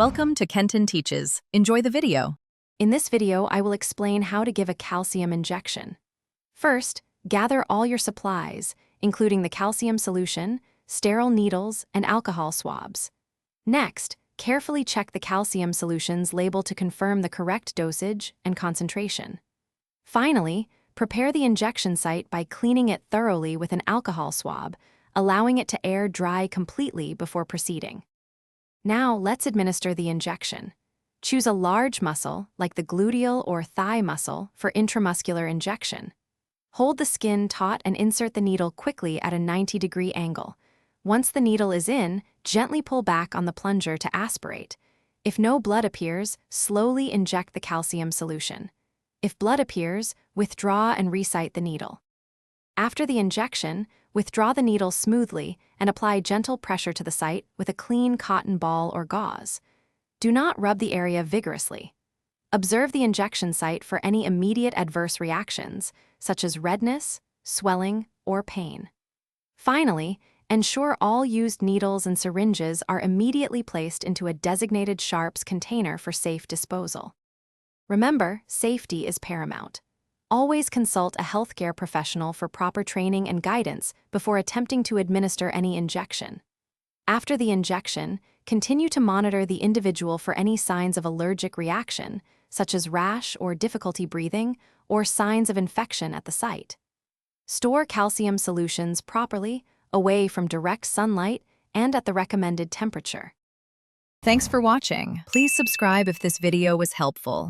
Welcome to Kenton Teaches. Enjoy the video. In this video, I will explain how to give a calcium injection. First, gather all your supplies, including the calcium solution, sterile needles, and alcohol swabs. Next, carefully check the calcium solution's label to confirm the correct dosage and concentration. Finally, prepare the injection site by cleaning it thoroughly with an alcohol swab, allowing it to air dry completely before proceeding. Now, let's administer the injection. Choose a large muscle, like the gluteal or thigh muscle, for intramuscular injection. Hold the skin taut and insert the needle quickly at a 90-degree angle. Once the needle is in, gently pull back on the plunger to aspirate. If no blood appears, slowly inject the calcium solution. If blood appears, withdraw and resite the needle. After the injection, withdraw the needle smoothly and apply gentle pressure to the site with a clean cotton ball or gauze. Do not rub the area vigorously. Observe the injection site for any immediate adverse reactions, such as redness, swelling, or pain. Finally, ensure all used needles and syringes are immediately placed into a designated sharps container for safe disposal. Remember, safety is paramount. Always consult a healthcare professional for proper training and guidance before attempting to administer any injection. After the injection, continue to monitor the individual for any signs of allergic reaction, such as rash or difficulty breathing, or signs of infection at the site. Store calcium solutions properly, away from direct sunlight, and at the recommended temperature. Thanks for watching. Please subscribe if this video was helpful.